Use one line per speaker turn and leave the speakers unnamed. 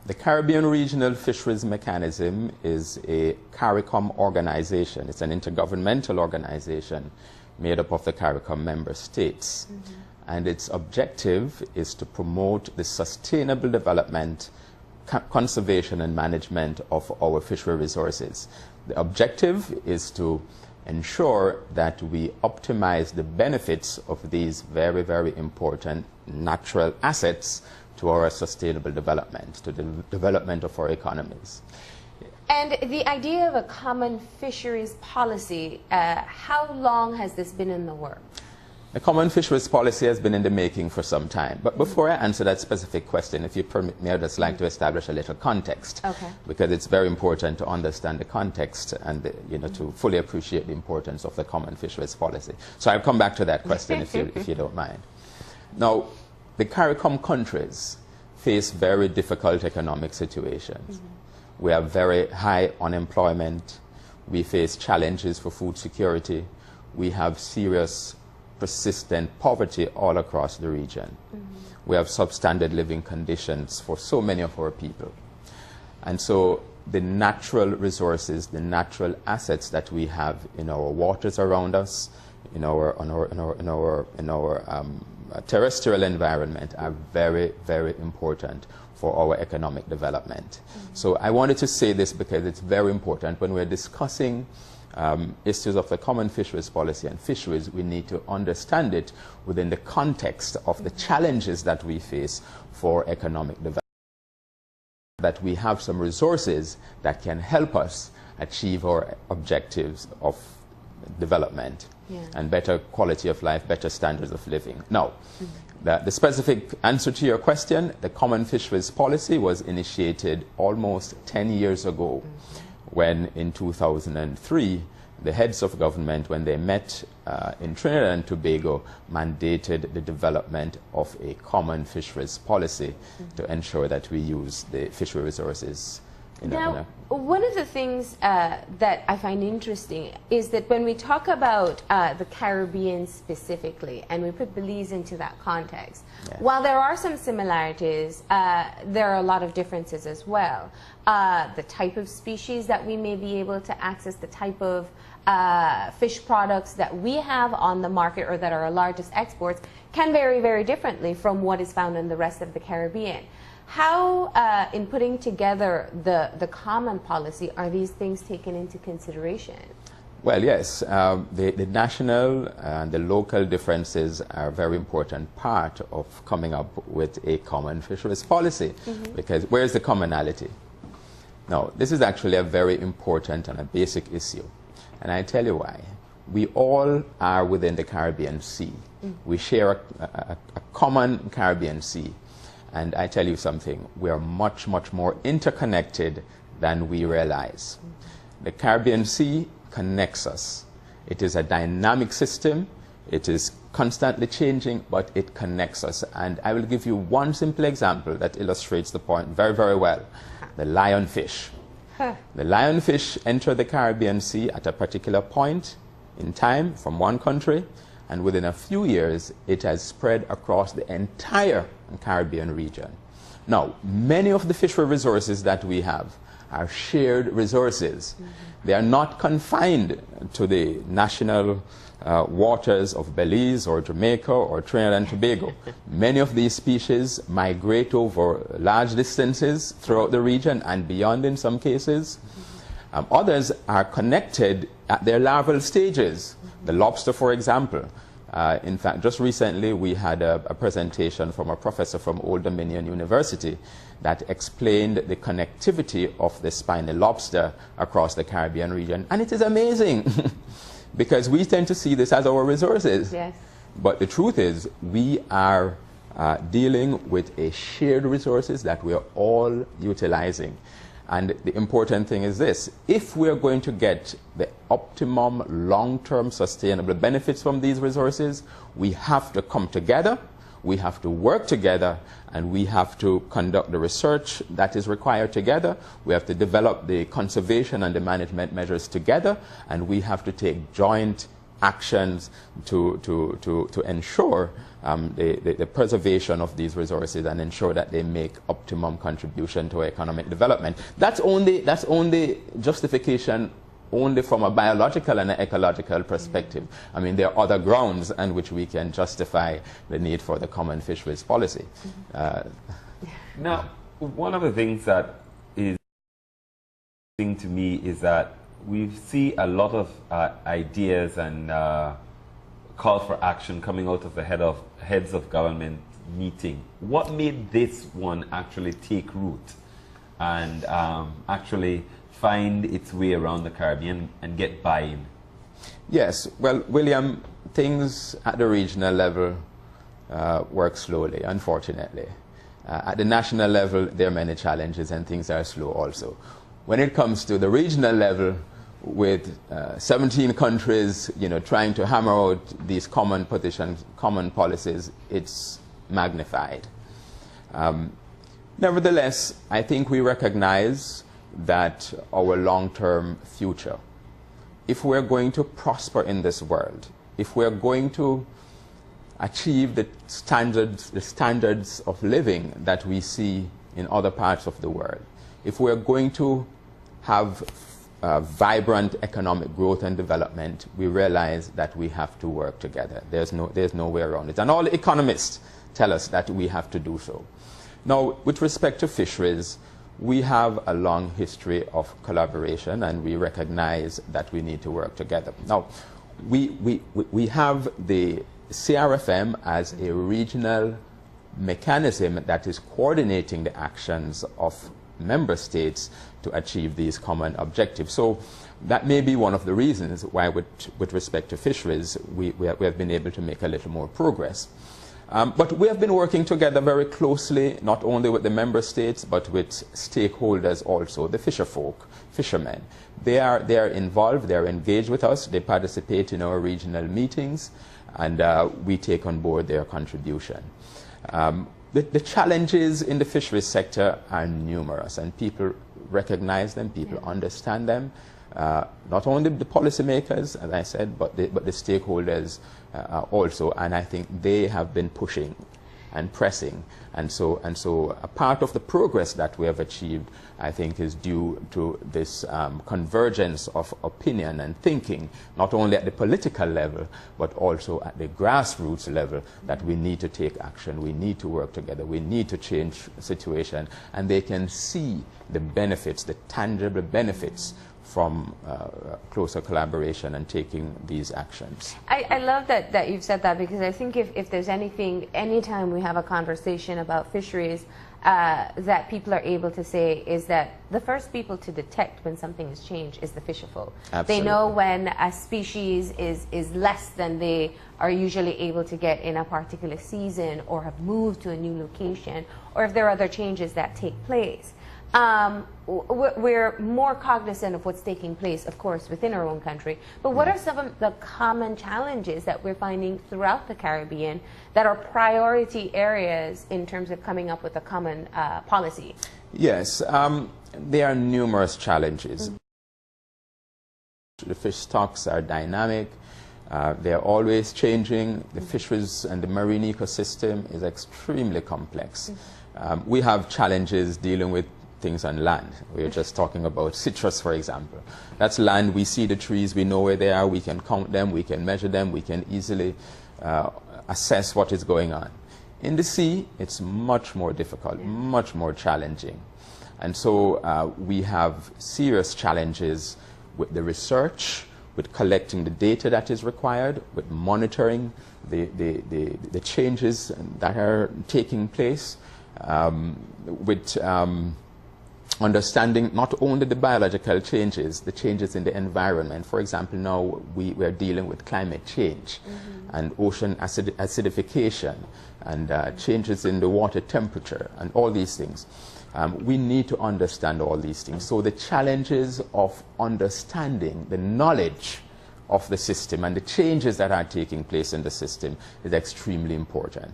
The Caribbean Regional Fisheries Mechanism is a CARICOM organization. It's an intergovernmental organization made up of the CARICOM member states. And its objective is to promote the sustainable development, conservation and management of our fishery resources. The objective is to ensure that we optimize the benefits of these very, very important natural assets to our sustainable development, to the development of our economies.
And the idea of a common fisheries policy, how long has this been in the works?
The common fisheries policy has been in the making for some time. But before I answer that specific question, if you permit me, I'd just like to establish a little context.
Okay.
Because it's very important to understand the context and, to fully appreciate the importance of the common fisheries policy. So I'll come back to that question if you don't mind. Now, the CARICOM countries face very difficult economic situations. We have very high unemployment. We face challenges for food security. We have serious persistent poverty all across the region. We have substandard living conditions for so many of our people. And so the natural resources, the natural assets that we have in our waters around us, in our terrestrial environment are very, very important for our economic development. So I wanted to say this because it's very important when we're discussing issues of the common fisheries policy and fisheries. We need to understand it within the context of the challenges that we face for economic development. That we have some resources that can help us achieve our objectives of development and better quality of life, better standards of living. Now, the specific answer to your question, the common fisheries policy was initiated almost 10 years ago when in 2003 the heads of government, when they met in Trinidad and Tobago, mandated the development of a common fisheries policy to ensure that we use the fishery resources.
Now, one of the things that I find interesting is that when we talk about the Caribbean specifically, and we put Belize into that context, while there are some similarities, there are a lot of differences as well. The type of species that we may be able to access, the type of fish products that we have on the market or that are our largest exports can vary very differently from what is found in the rest of the Caribbean. How, in putting together the common policy, are these things taken into consideration?
Well, yes. The national and the local differences are a very important part of coming up with a common fisheries policy. Because where's the commonality? Now, this is actually a very important and a basic issue. And I tell you why. We all are within the Caribbean Sea. We share a common Caribbean Sea. And I tell you something, we are much, much more interconnected than we realize. The Caribbean Sea connects us. It is a dynamic system. It is constantly changing, but it connects us. And I will give you one simple example that illustrates the point very, very well. The lionfish. The lionfish enter the Caribbean Sea at a particular point in time from one country, and within a few years, it has spread across the entire Caribbean region. Now, many of the fishery resources that we have are shared resources. They are not confined to the national waters of Belize or Jamaica or Trinidad and Tobago. Many of these species migrate over large distances throughout the region and beyond in some cases. Others are connected at their larval stages. The lobster, for example. In fact, just recently we had a presentation from a professor from Old Dominion University that explained the connectivity of the spiny lobster across the Caribbean region. And it is amazing because we tend to see this as our resources.
Yes.
But the truth is we are dealing with a shared resources that we are all utilizing. And the important thing is this: if we are going to get the optimum long-term sustainable benefits from these resources, we have to come together, we have to work together, and we have to conduct the research that is required together. We have to develop the conservation and the management measures together, and we have to take joint actions to ensure the preservation of these resources and ensure that they make optimum contribution to economic development. That's only justification only from a biological and an ecological perspective. I mean, there are other grounds on which we can justify the need for the common fisheries policy.
Now, one of the things that is interesting to me is that we see a lot of ideas and calls for action coming out of the heads of government meeting. What made this one actually take root and actually find its way around the Caribbean and get buy-in?
Yes, well, William, things at the regional level work slowly, unfortunately. At the national level, there are many challenges and things are slow also. When it comes to the regional level, with 17 countries, trying to hammer out these common positions, common policies, it's magnified. Nevertheless, I think we recognize that our long-term future, if we're going to prosper in this world, if we're going to achieve the standards of living that we see in other parts of the world, if we're going to have vibrant economic growth and development, we realize that we have to work together. There's no way around it. And all economists tell us that we have to do so. Now, with respect to fisheries, we have a long history of collaboration and we recognize that we need to work together. Now, we have the CRFM as a regional mechanism that is coordinating the actions of member states to achieve these common objectives. So that may be one of the reasons why with respect to fisheries, we have been able to make a little more progress. But we have been working together very closely, not only with the member states, but with stakeholders also, the fishermen. They are involved, they are engaged with us, they participate in our regional meetings, and we take on board their contribution. The challenges in the fisheries sector are numerous, and people recognize them, people understand them. Not only the policymakers, as I said, but the stakeholders also, and I think they have been pushing and pressing, and so a part of the progress that we have achieved, I think, is due to this convergence of opinion and thinking, not only at the political level, but also at the grassroots level, that we need to take action, we need to work together, we need to change the situation, and they can see the benefits, the tangible benefits from closer collaboration and taking these actions.
I love that you've said that, because I think if there's anytime we have a conversation about fisheries, that people are able to say is that the first people to detect when something has changed is the fisherfolk. They know when a species is less than they are usually able to get in a particular season, or have moved to a new location, or if there are other changes that take place. We're more cognizant of what's taking place, of course, within our own country. But what are some of the common challenges that we're finding throughout the Caribbean that are priority areas in terms of coming up with a common policy?
Yes, there are numerous challenges. The fish stocks are dynamic. They're always changing. The fisheries and the marine ecosystem is extremely complex. We have challenges dealing with things on land. We were just talking about citrus, for example. That's land. We see the trees, we know where they are, we can count them, we can measure them, we can easily assess what is going on. In the sea, it's much more difficult, much more challenging. And so we have serious challenges with the research, with collecting the data that is required, with monitoring the changes that are taking place, with understanding not only the biological changes, the changes in the environment. For example, now we are dealing with climate change and ocean acidification and changes in the water temperature and all these things. We need to understand all these things. So the challenges of understanding the knowledge of the system and the changes that are taking place in the system is extremely important.